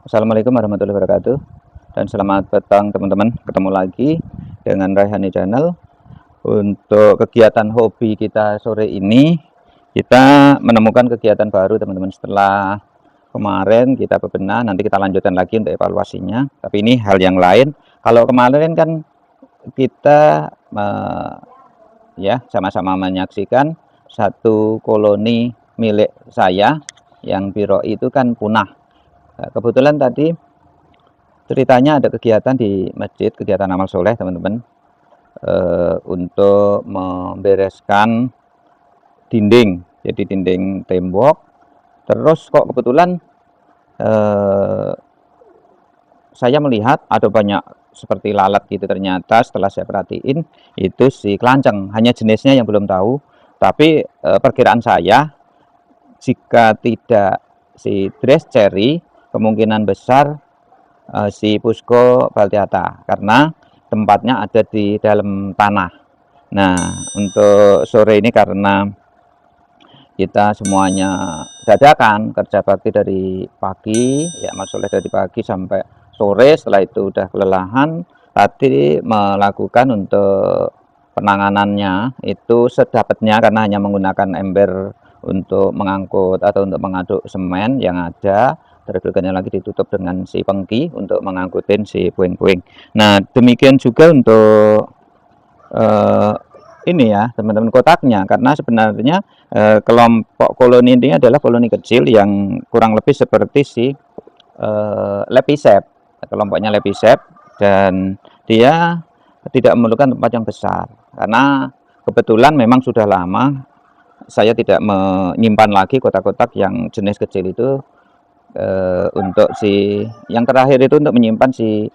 Assalamualaikum warahmatullahi wabarakatuh, dan selamat petang teman-teman. Ketemu lagi dengan Raihani Channel. Untuk kegiatan hobi kita sore ini, kita menemukan kegiatan baru teman-teman. Setelah kemarin kita bebenah, nanti kita lanjutkan lagi untuk evaluasinya. Tapi ini hal yang lain. Kalau kemarin kan kita ya sama-sama menyaksikan satu koloni milik saya yang biro itu kan punah. Nah, kebetulan tadi ceritanya ada kegiatan di masjid, kegiatan amal soleh teman-teman, untuk membereskan dinding, jadi dinding tembok. Terus kok kebetulan saya melihat ada banyak seperti lalat gitu. Ternyata setelah saya perhatiin itu si kelanceng, hanya jenisnya yang belum tahu. Tapi perkiraan saya, jika tidak si dress cherry, kemungkinan besar si Pusco Balteata, karena tempatnya ada di dalam tanah. Nah, untuk sore ini karena kita semuanya dadakan, kerja bakti dari pagi, ya maksudnya dari pagi sampai sore. Setelah itu udah kelelahan, tadi melakukan untuk penanganannya itu sedapatnya, karena hanya menggunakan ember untuk mengangkut atau untuk mengaduk semen yang ada. Terus berikutnya lagi ditutup dengan si pengki untuk mengangkutin si puing-puing. Nah, demikian juga untuk ini ya teman-teman, kotaknya, karena sebenarnya kelompok koloni ini adalah koloni kecil yang kurang lebih seperti si Lepisep, kelompoknya Lepisep, dan dia tidak memerlukan tempat yang besar, karena kebetulan memang sudah lama saya tidak menyimpan lagi kotak-kotak yang jenis kecil itu. Untuk si yang terakhir itu untuk menyimpan si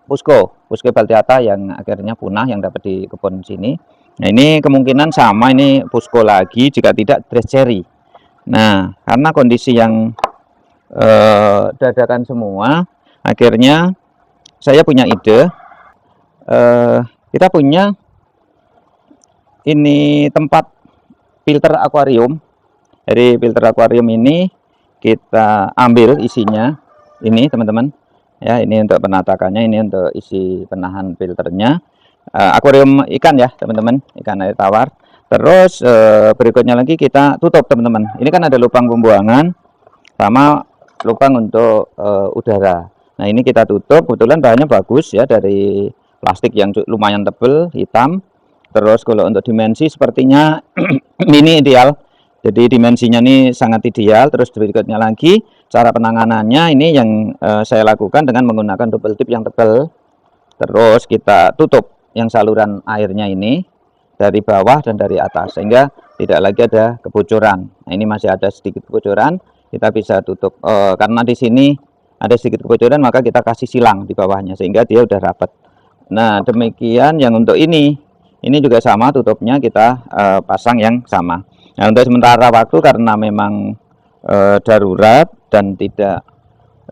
Pusco Balteata yang akhirnya punah, yang dapat di kebun sini. Nah, ini kemungkinan sama, ini Pusco lagi jika tidak dress cherry. Nah, karena kondisi yang dadakan semua, akhirnya saya punya ide. Kita punya ini tempat filter akuarium. Jadi filter akuarium ini kita ambil isinya ini teman-teman ya, ini untuk penatakannya, ini untuk isi penahan filternya. Akuarium ikan ya teman-teman, ikan air tawar. Terus berikutnya lagi kita tutup teman-teman. Ini kan ada lubang pembuangan sama lubang untuk udara. Nah, ini kita tutup. Kebetulan bahannya bagus ya, dari plastik yang lumayan tebal, hitam. Terus kalau untuk dimensi sepertinya ini ideal. Jadi dimensinya ini sangat ideal. Terus berikutnya lagi cara penanganannya ini yang saya lakukan dengan menggunakan double tip yang tebal. Terus kita tutup yang saluran airnya ini dari bawah dan dari atas, sehingga tidak lagi ada kebocoran. Nah, ini masih ada sedikit kebocoran, kita bisa tutup. Karena di sini ada sedikit kebocoran, maka kita kasih silang di bawahnya sehingga dia udah rapat. Nah, demikian yang untuk ini juga sama, tutupnya kita pasang yang sama. Nah, untuk sementara waktu karena memang darurat dan tidak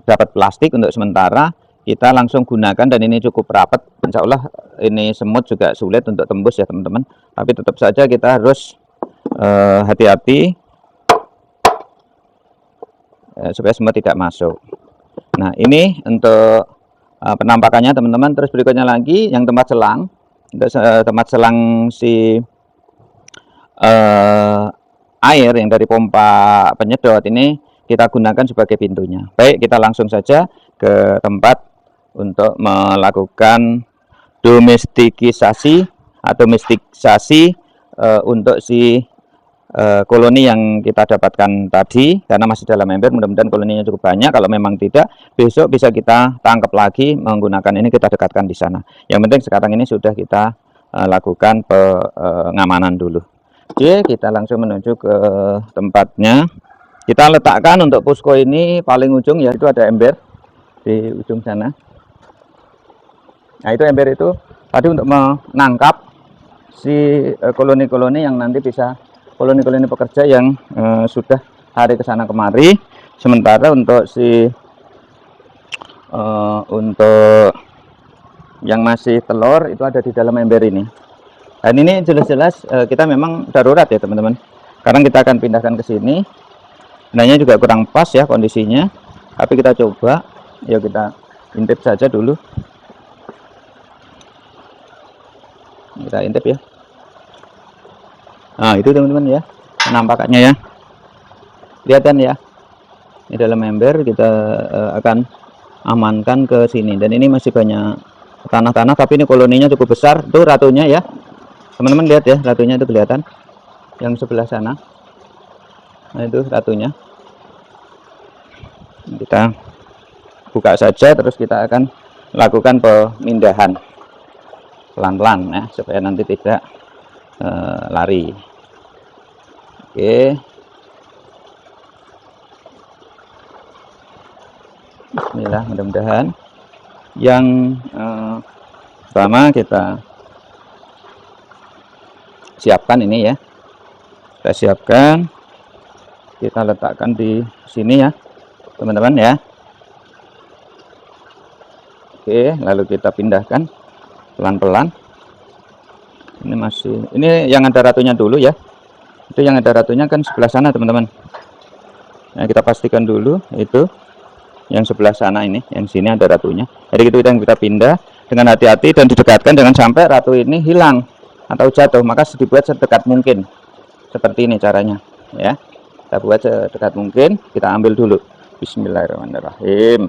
dapat plastik, untuk sementara kita langsung gunakan, dan ini cukup rapat. Insya Allah ini semut juga sulit untuk tembus ya teman-teman, tapi tetap saja kita harus hati-hati supaya semut tidak masuk. Nah, ini untuk penampakannya teman-teman. Terus berikutnya lagi yang tempat selang, untuk tempat selang si air yang dari pompa penyedot ini kita gunakan sebagai pintunya. Baik, kita langsung saja ke tempat untuk melakukan domestikisasi atau domestikasi untuk si koloni yang kita dapatkan tadi. Karena masih dalam ember, mudah-mudahan koloninya cukup banyak. Kalau memang tidak, besok bisa kita tangkap lagi menggunakan ini, kita dekatkan di sana. Yang penting sekarang ini sudah kita lakukan pengamanan dulu. Oke, kita langsung menuju ke tempatnya. Kita letakkan untuk Pusco ini paling ujung ya, itu ada ember di ujung sana. Nah, itu ember itu tadi untuk menangkap si koloni-koloni yang nanti bisa, koloni-koloni pekerja yang sudah hari ke sana kemari. Sementara untuk si untuk yang masih telur itu ada di dalam ember ini. Dan ini jelas-jelas kita memang darurat ya teman-teman. Sekarang kita akan pindahkan ke sini. Sebenarnya juga kurang pas ya kondisinya. Tapi kita coba, ya kita intip saja dulu. Kita intip ya. Nah itu teman-teman ya, penampakannya ya. Kelihatan ya. Ini dalam ember kita akan amankan ke sini. Dan ini masih banyak tanah-tanah, tapi ini koloninya cukup besar. Itu ratunya ya. Teman-teman lihat ya, ratunya itu kelihatan. Yang sebelah sana. Nah itu ratunya. Kita buka saja, terus kita akan lakukan pemindahan pelan-pelan ya, supaya nanti tidak lari. Oke. Bismillah, mudah-mudahan. Yang pertama kita siapkan ini ya. Kita siapkan. Kita letakkan di sini ya, teman-teman ya. Oke, lalu kita pindahkan pelan-pelan. Ini yang ada ratunya dulu ya. Itu yang ada ratunya kan sebelah sana, teman-teman. Nah, kita pastikan dulu itu yang sebelah sana ini, yang sini ada ratunya. Jadi itu yang kita pindah dengan hati-hati dan didekatkan, jangan sampai ratu ini hilang atau jatuh. Maka dibuat sedekat mungkin. Seperti ini caranya ya. Kita buat sedekat mungkin, kita ambil dulu. Bismillahirrahmanirrahim.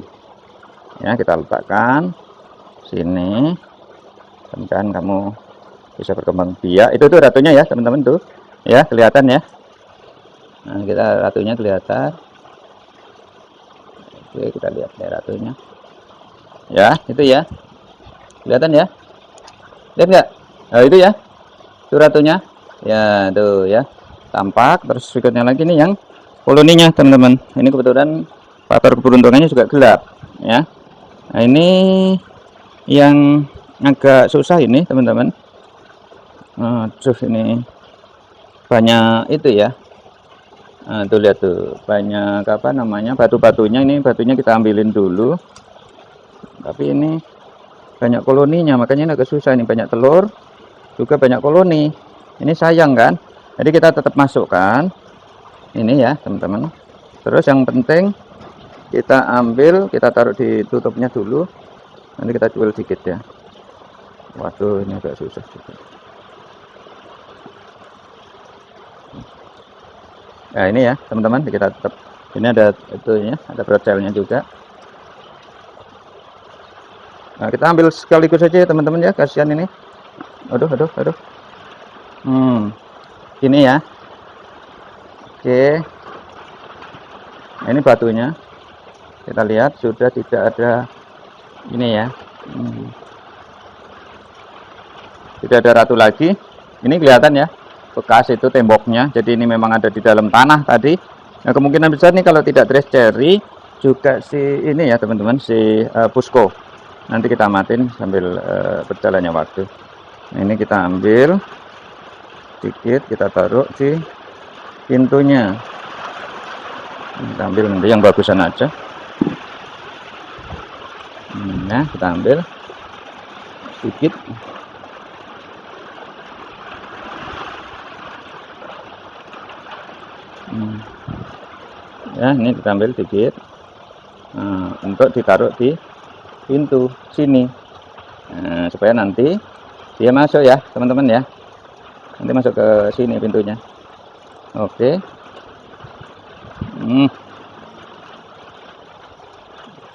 Ya, kita letakkan sini. Mudah-mudahan kamu bisa berkembang biak. Itu tuh ratunya ya, teman-teman tuh. Ya, kelihatan ya. Nah, kita ratunya kelihatan. Oke, kita lihat ya ratunya. Ya, itu ya. Kelihatan ya? Lihat nggak? Nah, itu ya. Itu ratunya. Ya, tuh ya. Tampak. Terus berikutnya lagi nih yang koloninya, teman-teman. Ini kebetulan faktor keberuntungannya juga gelap ya. Nah, ini yang agak susah ini, teman-teman. Ini banyak itu ya. Nah, tuh lihat tuh, banyak apa namanya, batu-batunya. Ini batunya kita ambilin dulu. Tapi ini banyak koloninya, makanya ini agak susah. Ini banyak telur, juga banyak koloni. Ini sayang kan? Jadi kita tetap masukkan ini ya, teman-teman. Terus yang penting kita ambil, kita taruh di tutupnya dulu. Nanti kita jual dikit ya. Waduh, ini agak susah juga. Nah ini ya, teman-teman, kita tetap. Ini ada itunya, ada brocelnya juga. Nah, kita ambil sekaligus saja ya, teman-teman ya, kasihan ini. Aduh. Ini ya. Oke. Nah, ini batunya. Kita lihat sudah tidak ada ini ya. Tidak ada ratu lagi. Ini kelihatan ya, bekas itu temboknya. Jadi ini memang ada di dalam tanah tadi. Nah, kemungkinan besar nih kalau tidak dress cherry juga si ini ya, teman-teman, si pusko. Nanti kita amatin sambil berjalannya waktu. Nah, ini kita ambil sedikit, kita taruh di pintunya. Kita ambil nanti yang bagusan aja. Nah, kita ambil sedikit. Ya, ini kita ambil sedikit. Nah, untuk ditaruh di pintu sini. Nah, supaya nanti dia masuk ya, teman-teman ya. Nanti masuk ke sini pintunya. Oke.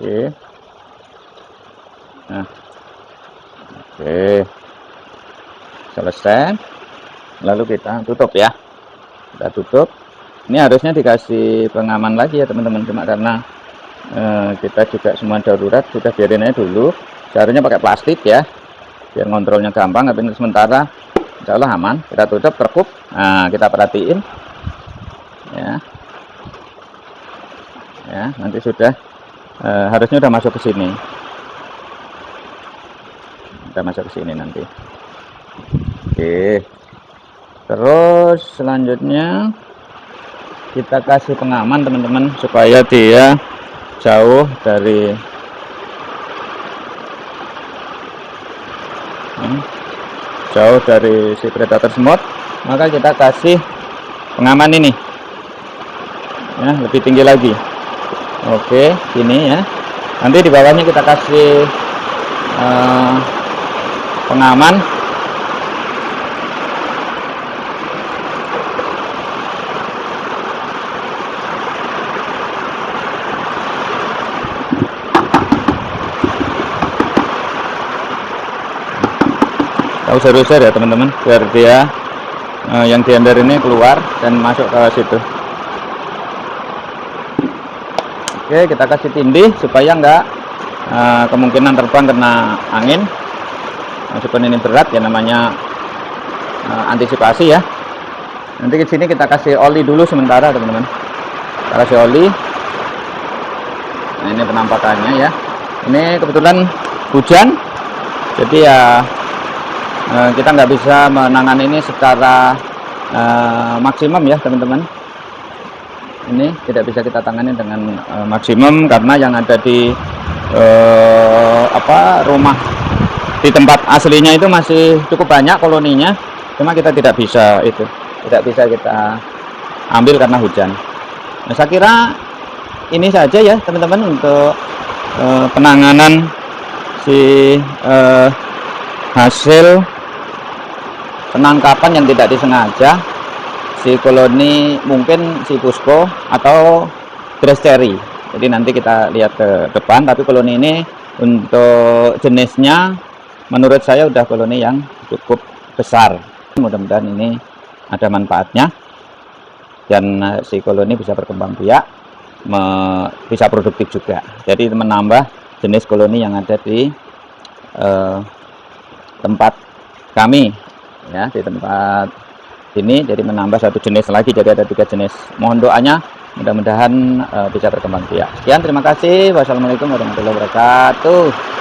Oke. Nah. Oke. Selesai. Lalu kita tutup ya. Kita tutup. Ini harusnya dikasih pengaman lagi ya, teman-teman. Cuma karena kita juga semua darurat, sudah biarin aja dulu. Seharusnya pakai plastik ya, biar ngontrolnya gampang. Tapi sementara insya Allah aman. Kita tutup, terkup. Nah, kita perhatiin ya. Ya, nanti sudah harusnya udah masuk ke sini. Udah masuk ke sini nanti. Oke. Terus selanjutnya kita kasih pengaman, teman-teman, supaya dia jauh dari si predator semut. Maka kita kasih pengaman ini ya, lebih tinggi lagi Oke, ini ya. Nanti di bawahnya kita kasih pengaman. Usir-usir ya teman-teman, biar dia yang di ember ini keluar dan masuk ke situ. Oke, kita kasih tindih supaya enggak kemungkinan terbang kena angin. Meskipun ini berat ya, namanya antisipasi ya. Nanti ke sini kita kasih oli dulu sementara teman-teman. Kita kasih oli. Nah, ini penampakannya ya. Ini kebetulan hujan, jadi ya kita nggak bisa menangani ini secara maksimum ya teman-teman. Ini tidak bisa kita tangani dengan maksimum karena yang ada di rumah di tempat aslinya itu masih cukup banyak koloninya, cuma kita tidak bisa kita ambil karena hujan. Nah, saya kira ini saja ya teman-teman untuk penanganan si hasil penangkapan yang tidak disengaja si koloni, mungkin si pusko atau grass cherry. Jadi nanti kita lihat ke depan, tapi koloni ini untuk jenisnya menurut saya udah koloni yang cukup besar. Mudah-mudahan ini ada manfaatnya dan si koloni bisa berkembang biak, bisa produktif juga. Jadi menambah jenis koloni yang ada di tempat kami ya, di tempat ini. Jadi menambah satu jenis lagi, jadi ada 3 jenis. Mohon doanya mudah-mudahan bisa berkembang biak. Sekian, terima kasih. Wassalamualaikum warahmatullahi wabarakatuh.